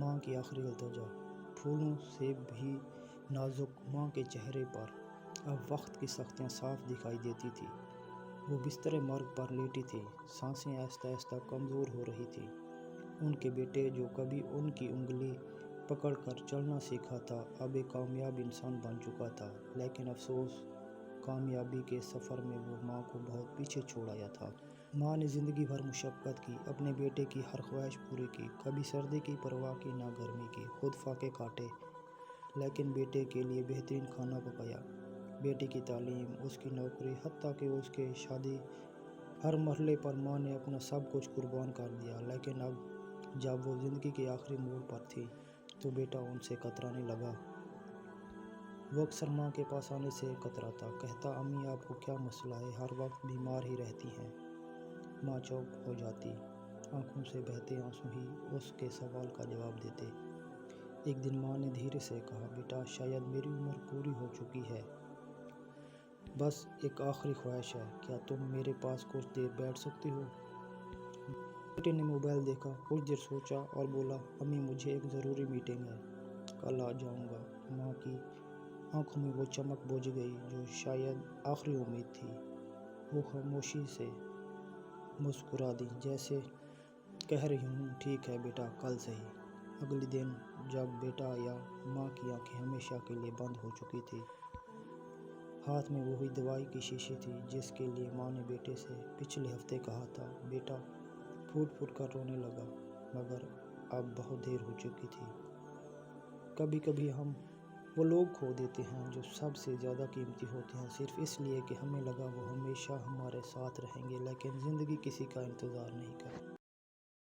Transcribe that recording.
ماں کی آخری التجا، پھولوں سے بھی نازک ماں کے چہرے پر اب وقت کی سختیاں صاف دکھائی دیتی تھی۔ وہ بستر مرگ پر لیٹی تھی، سانسیں آہستہ آہستہ کمزور ہو رہی تھیں۔ ان کے بیٹے جو کبھی ان کی انگلی پکڑ کر چلنا سیکھا تھا، اب ایک کامیاب انسان بن چکا تھا، لیکن افسوس، کامیابی کے سفر میں وہ ماں کو بہت پیچھے چھوڑ آیا تھا۔ ماں نے زندگی بھر مشقت کی، اپنے بیٹے کی ہر خواہش پوری کی، کبھی سردی کی پرواہ کی نہ گرمی کی، خود فاقے کاٹے، لیکن بیٹے کے لیے بہترین کھانا پکایا۔ بیٹے کی تعلیم، اس کی نوکری، حتیٰ کہ اس کے شادی، ہر مرحلے پر ماں نے اپنا سب کچھ قربان کر دیا۔ لیکن اب جب وہ زندگی کے آخری موڑ پر تھی تو بیٹا ان سے کترانے لگا۔ وہ اکثر ماں کے پاس آنے سے کتراتا، کہتا، امی آپ کو کیا مسئلہ ہے، ہر وقت بیمار ہی رہتی ہیں۔ ماں چپ ہو جاتی، آنکھوں سے بہتے آنسو ہی اس کے سوال کا جواب دیتے۔ ایک دن ماں نے دھیرے سے کہا، بیٹا شاید میری عمر پوری ہو چکی ہے، بس ایک آخری خواہش ہے، کیا تم میرے پاس کچھ دیر بیٹھ سکتے ہو؟ بیٹے نے موبائل دیکھا، کچھ دیر سوچا اور بولا، امی مجھے ایک ضروری میٹنگ ہے، کل آ جاؤں گا۔ ماں کی آنکھوں میں وہ چمک بجھ گئی جو شاید آخری امید تھی۔ وہ خاموشی سے مسکرا دی، جیسے کہہ رہی ہوں، ٹھیک ہے بیٹا، کل سہی۔ اگلے دن جب بیٹا آیا، ماں کی آنکھیں ہمیشہ کے لیے بند ہو چکی تھیں۔ ہاتھ میں وہی دوائی کی شیشی تھی جس کے لیے ماں نے بیٹے سے پچھلے ہفتے کہا تھا۔ بیٹا پھوٹ پھوٹ کر رونے لگا، مگر اب بہت دیر ہو چکی تھی۔ کبھی کبھی ہم وہ لوگ کھو دیتے ہیں جو سب سے زیادہ قیمتی ہوتے ہیں، صرف اس لیے کہ ہمیں لگا وہ ہمیشہ ہمارے ساتھ رہیں گے، لیکن زندگی کسی کا انتظار نہیں کرتی۔